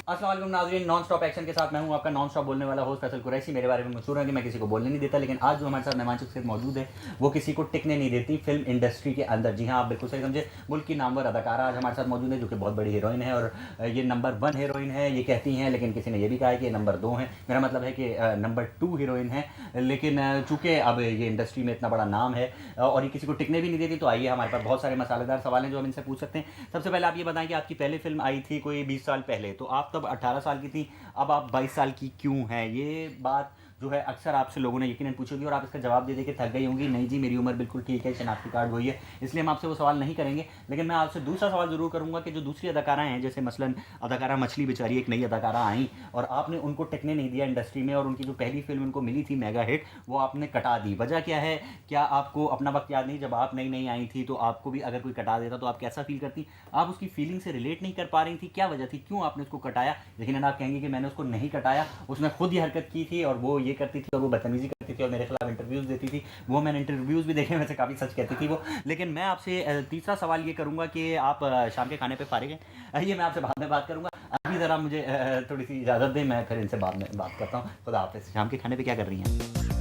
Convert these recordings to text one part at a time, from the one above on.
अस्सलाम वालेकुम नाज़रीन, नॉन स्टॉप एक्शन के साथ मैं हूं आपका नॉन स्टॉप बोलने वाला होस्ट फैसल कुरैशी। मेरे बारे में मशहूर है कि मैं किसी को बोलने नहीं देता, लेकिन आज जो हमारे साथ मेहमान शख्सियत मौजूद है वो किसी को टिकने नहीं देती फिल्म इंडस्ट्री के अंदर। जी हाँ, आप बिल्कुल सही समझे, मुल्क की नामवर अदाकारा आज हमारे साथ मौजूद है जो कि बहुत बड़ी हीरोइन है और ये नंबर 1 हीरोइन है ये कहती हैं, लेकिन किसी ने ये भी कहा है कि ये नंबर 2 है। मेरा मतलब है कि नंबर 2 हीरोइन है, लेकिन चूँकि अब ये इंडस्ट्री में इतना बड़ा नाम है और ये किसी को टिकने भी नहीं देती, तो आइए हमारे पास बहुत सारे मसालेदार सवाल हैं जो हम इनसे पूछ सकते हैं। सबसे पहले आप ये बताएं कि आपकी पहली फिल्म आई थी कोई 20 साल पहले, तो आप तब 18 साल की थी, अब आप 22 साल की क्यों हैं? ये बात जो है अक्सर आपसे लोगों ने यकीनन पूछी होगी और आप इसका जवाब दे दे के थक गई होंगी। नहीं जी, मेरी उम्र बिल्कुल ठीक है, शनाख्ती कार्ड वही है, इसलिए हम आपसे वो सवाल नहीं करेंगे। लेकिन मैं आपसे दूसरा सवाल ज़रूर करूँगा कि जो दूसरी अदाकारा हैं, जैसे मसलन अदाकारा मछली बेचारी एक नई अदाकारा आई और आपने उनको टिकने नहीं दिया इंडस्ट्री में, और उनकी जो पहली फिल्म उनको मिली थी मेगा हिट, वो आपने कटा दी। वजह क्या है? क्या आपको अपना वक्त याद नहीं, जब आप नई नई आई थी तो आपको भी अगर कोई कटा देता तो आप कैसा फील करती? आप उसकी फीलिंग से रिलेट नहीं कर पा रही थी, क्या वजह थी, क्यों आपने उसको कटाया? लेकिन आप कहेंगे कि मैंने उसको नहीं कटाया, उसने खुद ही हरकत की थी और वो ये करती थी और वो बदतमीजी करती थी और मेरे खिलाफ इंटरव्यूज़ देती थी। वो मैंने इंटरव्यूज़ भी देखे, वैसे काफ़ी सच कहती थी वो। लेकिन मैं आपसे तीसरा सवाल ये करूँगा कि आप शाम के खाने पे फारिग हैं? ये मैं आपसे बाद में बात करूँगा, अभी ज़रा मुझे थोड़ी सी इजाज़त दें, मैं फिर इनसे बाद में बात करता हूँ। खुदा हाफ़िज़। शाम के खाने पे क्या कर रही हैं?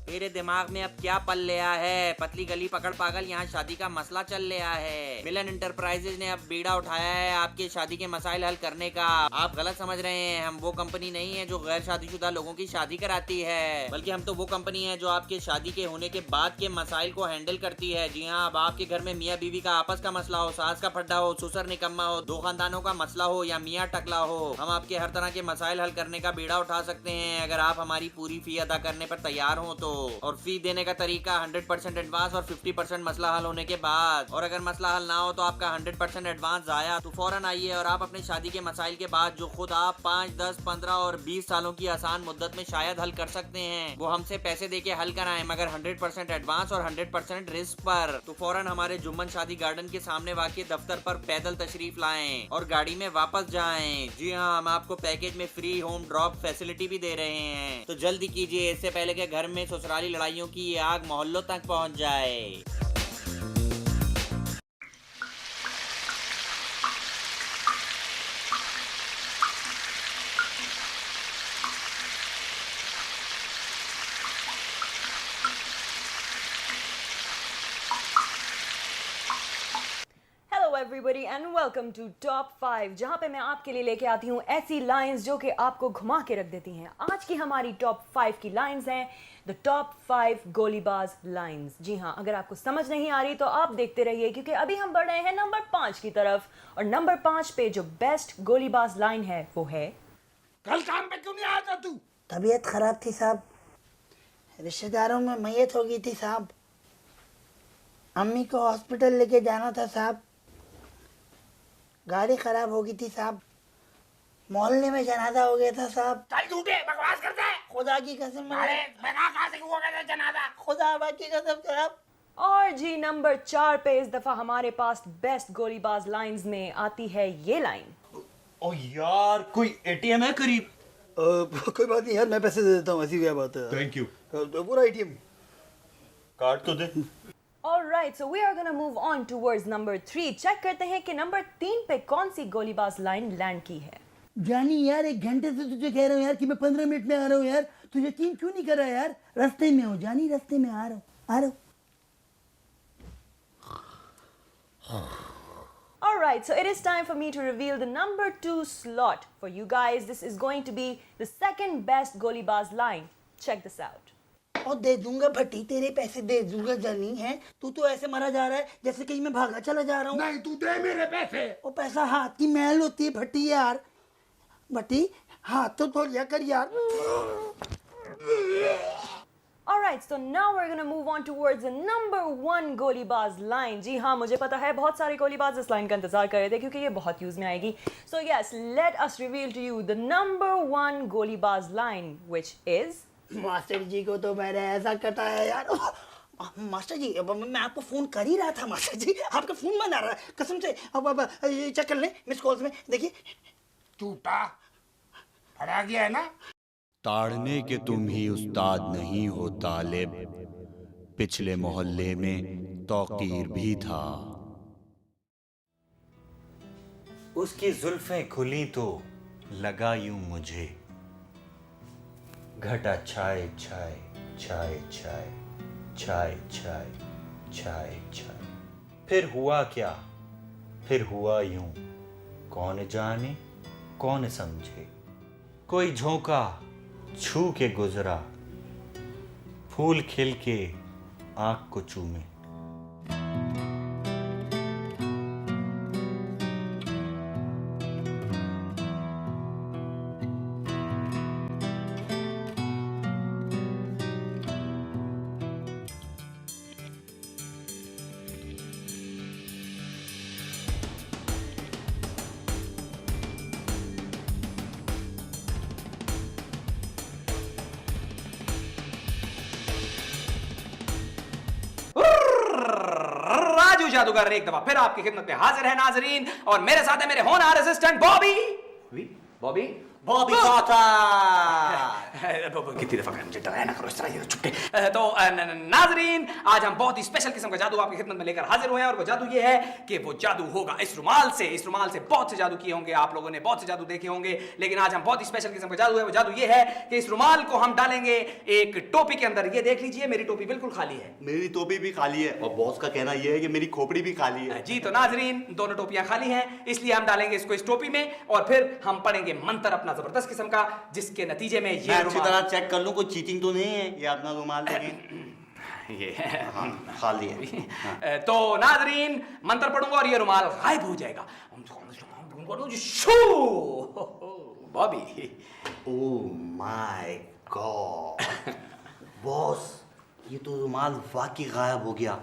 तेरे दिमाग में अब क्या पल लिया है? पतली गली पकड़ पागल, यहाँ शादी का मसला चल लिया है। मिलन एंटरप्राइजेज ने अब बीड़ा उठाया है आपके शादी के मसाइल हल करने का। आप गलत समझ रहे हैं, हम वो कंपनी नहीं है जो गैर शादीशुदा लोगों की शादी कराती है, बल्कि हम तो वो कंपनी है जो आपके शादी के होने के बाद के मसाइल को हैंडल करती है। जी हाँ, अब आपके घर में मियाँ बीवी का आपस का मसला हो, सास का फड्डा हो, ससुर निकम्मा हो, दो खानदानों का मसला हो या मियाँ टकला हो, हम आपके हर तरह के मसाइल हल करने का बीड़ा उठा सकते हैं अगर आप हमारी पूरी फी अदा करने पर तैयार हो तो। और फी देने का तरीका 100% एडवांस और 50% मसला हल होने के बाद। और अगर मसला हल ना हो तो आपका 100% एडवांस आया तो फौरन आइए और आप अपने शादी के मसाइल के बाद जो खुद आप 5, 10, 15 और 20 सालों की आसान मुद्दत में शायद हल कर सकते हैं, वो हमसे पैसे देके हल कराएं, मगर 100% एडवांस और 100% रिस्क पर। तो फौरन हमारे जुम्मन शादी गार्डन के सामने वाक़ई दफ्तर पर पैदल तशरीफ लाएं और गाड़ी में वापस जाएं। जी हाँ, हम आपको पैकेज में फ्री होम ड्रॉप फैसिलिटी भी दे रहे हैं, तो जल्दी कीजिए, इससे पहले कि घर में ससुराली लड़ाइयों की ये आग मोहल्लों तक पहुंच जाए। Hello everybody and welcome to top 5, जहां पे मैं आपके लिए लेके आती हूं ऐसी लाइंस जो कि आपको घुमा के रख देती हैं। आज की हमारी टॉप 5 की लाइंस हैं द टॉप 5 गोलीबाज लाइंस। जी हां, अगर आपको समझ नहीं आ रही तो आप देखते रहिए, क्योंकि अभी हम बढ़ रहे हैं नंबर 5 की तरफ। और नंबर 5 पे जो बेस्ट गोलीबाज लाइन है वो है, कल काम पे क्यों नहीं आया था तू? तबीयत खराब थी साहब, रिश्तेदारों में मैयत हो गई थी साहब, अम्मी को हॉस्पिटल लेके जाना था साहब, गाड़ी खराब हो गई थी साहब, मोहल्ले में जनाजा हो गया था साहब। चल झूठे बकवास करता है। खुदा की कसम, अरे बना कहाँ से हुआ कहता जनाजा? खुदा की कसम साहब। और जी नंबर 4 पे इस दफा हमारे पास बेस्ट गोलीबाज लाइंस में आती है ये लाइन, ओ यार, कोई एटीएम है करीब? कोई बात नहीं यार, मैं पैसे दे देता हूँ, ऐसी क्या बात है। Thank you. पूरा एटीएम कार्ड तो दे। Alright, so we are gonna move on towards number 3. Check करते हैं कि नंबर 3 पे कौन सी गोलीबाज लाइन लैंड की है। जानी यार, 1 घंटे से तुझे कह रहा हूँ यार कि मैं 15 मिनट में आ रहा हूँ यार, तू यकीन क्यों नहीं कर रहा यार? रास्ते में हूँ जानी, रास्ते में आ रहा हूँ। Alright, so it is time for me to reveal the number 2 slot for you guys. This is going to be the second best गोलीबाज line. Check this out. और दे दूंगा भट्टी, तेरे पैसे दे दूंगा जानी है। तू तो ऐसे मरा जा रहा है जैसे कहीं मैं भागा चला जा रहा हूँ। नहीं, तू दे मेरे पैसे। वो पैसा हाथ की मैल होती है भट्टी यार, भट्टी हाथ तो धो लिया कर यार। Alright, so now we're gonna move on towards the number 1 गोलीबाज line. जी हाँ, मुझे पता है बहुत सारे गोलीबाज इस लाइन का इंतजार कर रहे थे क्योंकि ये बहुत यूज में आएगी. So yes, let us reveal to you the number 1 गोलीबाज line, which is master ji को तो मैंने ऐसा कटाया यार। मास्टर जी, अब मैं आपको फोन कर ही रहा था मास्टर जी, आपका फोन बंद आ रहा है कसम से। अब चेक कर लें मिस कॉल्स में, देखिए। झूठा फड़ा गया है ना? ताड़ने के तुम ही उस्ताद नहीं हो तालिब, पिछले मोहल्ले में तौकीर भी था। उसकी जुल्फें खुली तो लगा यूं मुझे, घटा छाए छाए छाए छाए छाए छाए छाए छाए। फिर हुआ क्या, फिर हुआ यूं, कौन जाने कौन समझे। कोई झोंका छू के गुजरा, फूल खिल के आंख को चूमे। राजू जादूगर एक दफा फिर आपकी खिदमत में हाजिर है नाजरीन, और मेरे साथ है मेरे होनहार असिस्टेंट बॉबी। बॉबी बॉबी कॉटर। कितनी दफा मुझे डराया ना करो इस तरह, ये चुपके। तो नाजरीन, आज हम बहुत ही स्पेशल किस्म का जादू आपकी खिदमत में लेकर हाजिर हुए हैं, और वो जादू ये है कि वो जादू होगा इस रुमाल से। इस रुमाल से बहुत से जादू किए होंगे आप लोगों ने, बहुत से जादू देखे होंगे, लेकिन आज हम बहुत ही स्पेशल किस्म का जादू है। वो जादू ये है कि इस रुमाल को हम डालेंगे एक टोपी के अंदर। ये देख लीजिए, मेरी टोपी बिल्कुल खाली है। मेरी टोपी भी खाली है, और बॉस का कहना यह है कि मेरी खोपड़ी भी खाली है। जी, तो नाजरीन दोनों टोपियां खाली हैं, इसलिए हम डालेंगे इसको इस टोपी में, और फिर हम पढ़ेंगे मंत्र अपना जबरदस्त किस्म का, जिसके नतीजे में ये अच्छी तरह चेक कर लूं कोई चीटिंग तो नहीं है। ये अपना रुमाल देखें, ये हाँ, खाली है। हाँ। तो नाजरीन मंत्र पढ़ूंगा और ये रुमाल गायब हो जाएगा। Shoo Bobby. Oh my god boss, ये तो रुमाल वाकई गायब हो गया।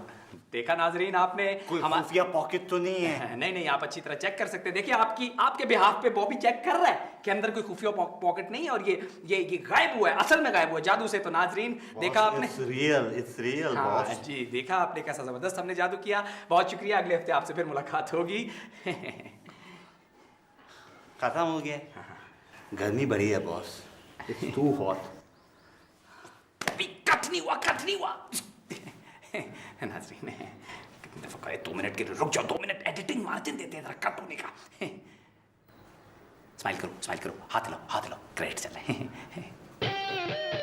देखा नाजरीन आपने, कोई खुफिया पॉकेट तो नहीं है? नहीं, आप अच्छी तरह चेक कर सकते हैं। देखिए आपके बिहाफ पे बॉबी चेक कर रहा है कि अंदर कोई खुफिया पॉकेट नहीं है, और ये गायब हुआ है, असल में गायब हुआ है जादू से। तो नाजरीन देखा आपने, इट्स रियल बॉस। जी देखा आपने कैसा जबरदस्त हमने जादू किया। बहुत शुक्रिया, अगले हफ्ते आपसे फिर मुलाकात होगी। खत्म हो गया। गर्मी बढ़ी है boss, it's too hot. Cut नहीं हुआ। नाज़रीन कितनी दफा कहे 2 मिनट के लिए रुक जाओ, 2 मिनट एडिटिंग मार्जिन देते हैं जरा कट होने का। स्माइल करो, हाथ हिलाओ, ग्रेट चल रहे हैं।